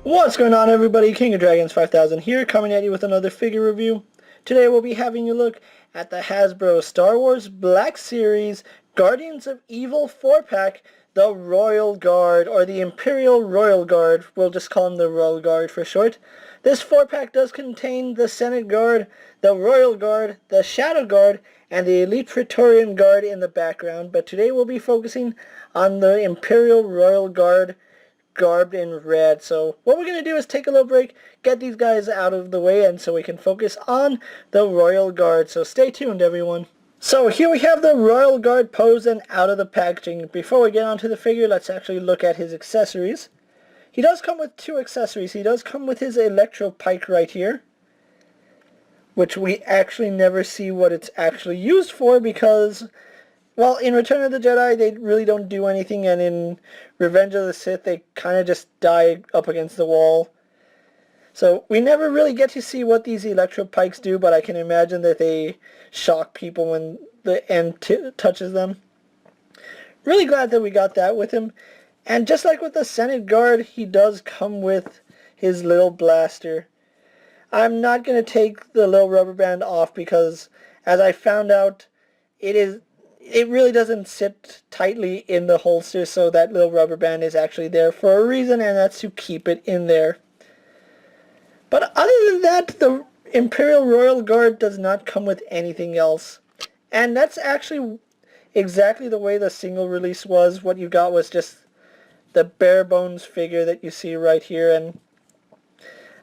What's going on, everybody? KingofDragons 5000 here, coming at you with another figure review. Today we'll be having a look at the Hasbro Star Wars Black Series Guardians of Evil 4-pack, the Royal Guard, or the Imperial Royal Guard. We'll just call him the Royal Guard for short. This 4-pack does contain the Senate Guard, the Royal Guard, the Shadow Guard, and the Elite Praetorian Guard in the background, but today we'll be focusing on the Imperial Royal Guard garbed in red. So what we're going to do is take a little break, get these guys out of the way, and so we can focus on the Royal Guard. So stay tuned, everyone. So here we have the Royal Guard posed and out of the packaging. Before we get onto the figure, let's actually look at his accessories. He does come with two accessories. He does come with his Electro Pike right here, which we actually never see what it's actually used for because, well, in Return of the Jedi, they really don't do anything, and in Revenge of the Sith, they kind of just die up against the wall. So we never really get to see what these Electro Pikes do, but I can imagine that they shock people when the end touches them. Really glad that we got that with him. And just like with the Senate Guard, he does come with his little blaster. I'm not going to take the little rubber band off because, as I found out, it really doesn't sit tightly in the holster, so that little rubber band is actually there for a reason, and that's to keep it in there. But other than that, the Imperial Royal Guard does not come with anything else. And that's actually exactly the way the single release was. What you got was just the bare bones figure that you see right here. And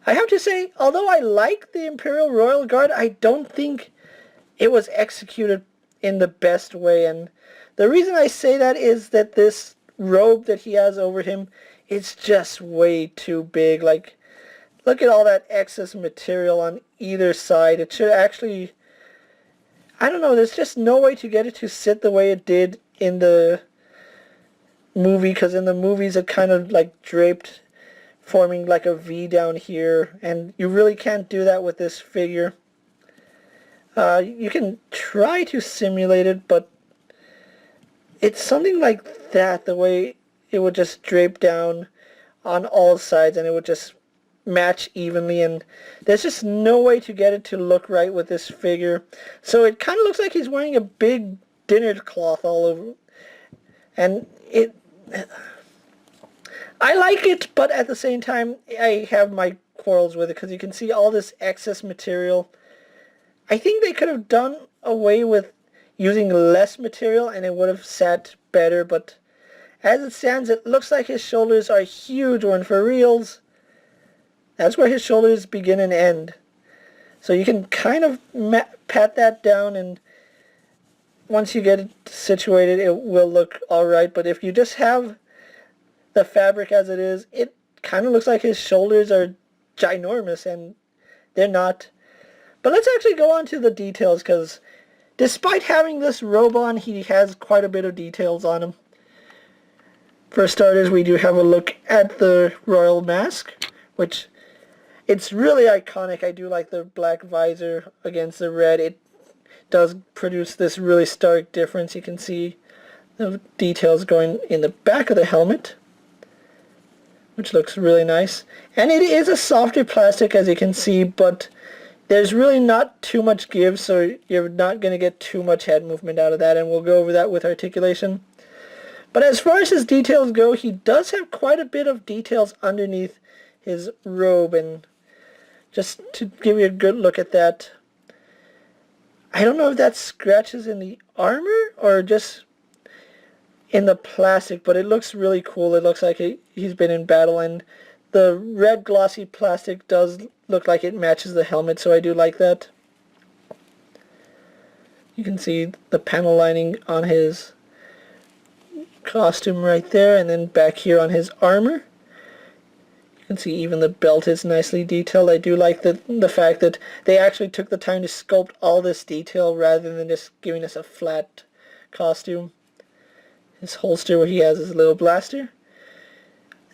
I have to say, although I like the Imperial Royal Guard, I don't think it was executed in the best way. And the reason I say that is that this robe that he has over him is just way too big. Like, look at all that excess material on either side. It should actually, I don't know, there's just no way to get it to sit the way it did in the movie, because in the movies it kind of like draped, forming like a V down here, and you really can't do that with this figure. You can try to simulate it, but it's something like that, the way it would just drape down on all sides and it would just match evenly, and there's just no way to get it to look right with this figure. So it kind of looks like he's wearing a big dinner cloth all over, and I like it, but at the same time I have my quarrels with it because you can see all this excess material. I think they could have done away with using less material and it would have sat better, but as it stands, it looks like his shoulders are huge, when for reals, that's where his shoulders begin and end. So you can kind of pat that down, and once you get it situated, it will look alright. But if you just have the fabric as it is, it kind of looks like his shoulders are ginormous, and they're not. But let's actually go on to the details, because despite having this robe on, he has quite a bit of details on him. For starters, we do have a look at the royal mask, which it's really iconic. I do like the black visor against the red. It does produce this really stark difference. You can see the details going in the back of the helmet, which looks really nice. And it is a softer plastic, as you can see, but there's really not too much give, so you're not going to get too much head movement out of that, and we'll go over that with articulation. But as far as his details go, he does have quite a bit of details underneath his robe, and just to give you a good look at that, I don't know if that's scratches in the armor or just in the plastic, but it looks really cool. It looks like he's been in battle, and the red glossy plastic does look like it matches the helmet, so I do like that. You can see the panel lining on his costume right there, and then back here on his armor. You can see even the belt is nicely detailed. I do like the fact that they actually took the time to sculpt all this detail rather than just giving us a flat costume. His holster where he has his little blaster.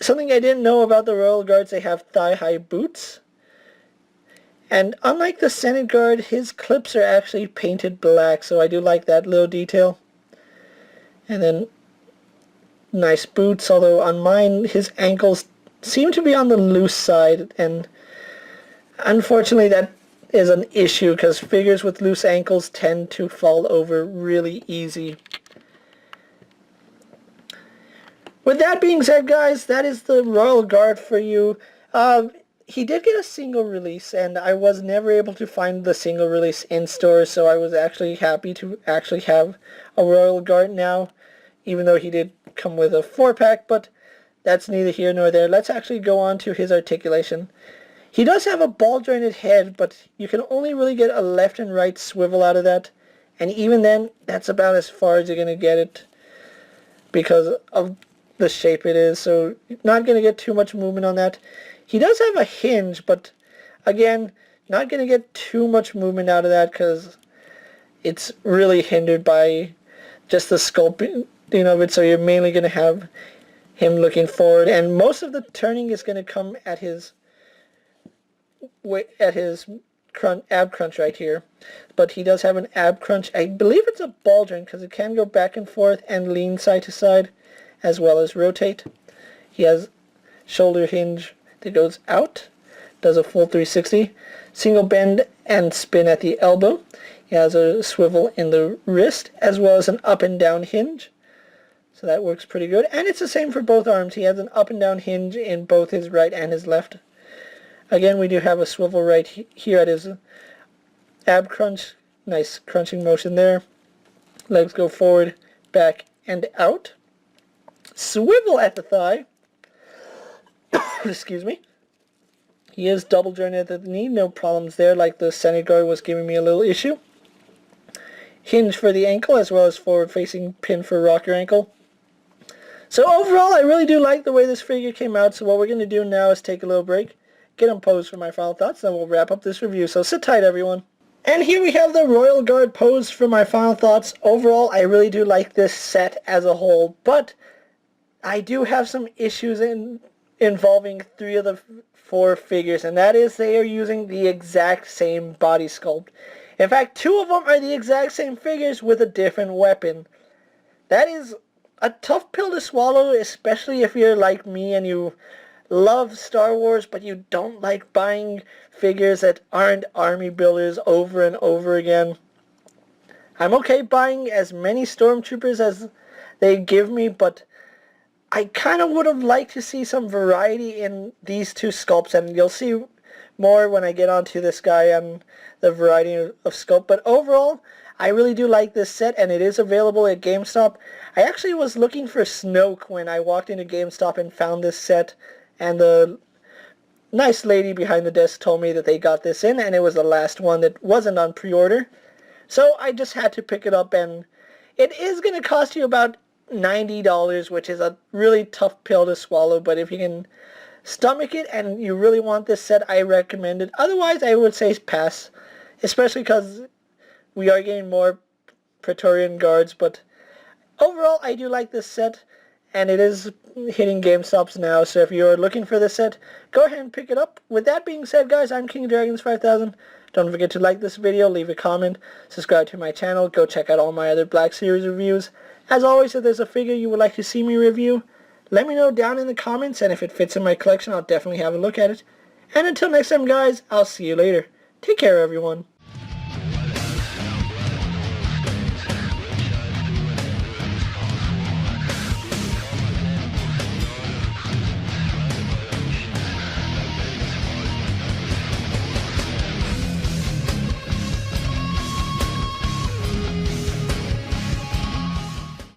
Something I didn't know about the Royal Guards, they have thigh-high boots. And unlike the Senate Guard, his clips are actually painted black, so I do like that little detail. And then nice boots, although on mine his ankles seem to be on the loose side, and unfortunately that is an issue because figures with loose ankles tend to fall over really easy. With that being said, guys, that is the Royal Guard for you. He did get a single release, and I was never able to find the single release in stores, so I was actually happy to actually have a Royal Guard now, even though he did come with a 4-pack, but that's neither here nor there. Let's actually go on to his articulation. He does have a ball-jointed head, but you can only really get a left and right swivel out of that, and even then, that's about as far as you're going to get it because of the shape it is, so not going to get too much movement on that. He does have a hinge, but again, not going to get too much movement out of that because it's really hindered by just the sculpting of it, so you're mainly going to have him looking forward, and most of the turning is going to come at his ab crunch right here. But he does have an ab crunch. I believe it's a ball joint because it can go back and forth and lean side to side as well as rotate. He has shoulder hinge that goes out, does a full 360, single bend and spin at the elbow. He has a swivel in the wrist as well as an up and down hinge. So that works pretty good. And it's the same for both arms. He has an up and down hinge in both his right and his left. Again, we do have a swivel right here at his ab crunch. Nice crunching motion there. Legs go forward, back, and out. Swivel at the thigh. Excuse me. He is double jointed at the knee. No problems there, like the center guard was giving me a little issue. Hinge for the ankle, as well as forward-facing pin for rocker ankle. So overall, I really do like the way this figure came out. So what we're going to do now is take a little break, get him posed for my final thoughts, then we'll wrap up this review. So sit tight, everyone. And here we have the Royal Guard posed for my final thoughts. Overall, I really do like this set as a whole, but I do have some issues involving 3 of the 4 figures, and that is they are using the exact same body sculpt. In fact, 2 of them are the exact same figures with a different weapon. That is a tough pill to swallow, especially if you're like me and you love Star Wars, but you don't like buying figures that aren't army builders over and over again. I'm okay buying as many stormtroopers as they give me, but I kind of would have liked to see some variety in these 2 sculpts, and you'll see more when I get onto this guy and the variety of sculpt. But overall, I really do like this set, and it is available at GameStop. I actually was looking for Snoke when I walked into GameStop and found this set, and the nice lady behind the desk told me that they got this in, and it was the last one that wasn't on pre-order. So I just had to pick it up, and it is going to cost you about $90, which is a really tough pill to swallow, but if you can stomach it and you really want this set, I recommend it. Otherwise, I would say pass, especially because we are getting more Praetorian Guards, but overall, I do like this set, and it is hitting GameStops now, so if you're looking for this set, go ahead and pick it up. With that being said, guys, I'm KingofDragons 5000. Don't forget to like this video, leave a comment, subscribe to my channel, go check out all my other Black Series reviews. As always, if there's a figure you would like to see me review, let me know down in the comments, and if it fits in my collection, I'll definitely have a look at it. And until next time, guys, I'll see you later. Take care, everyone.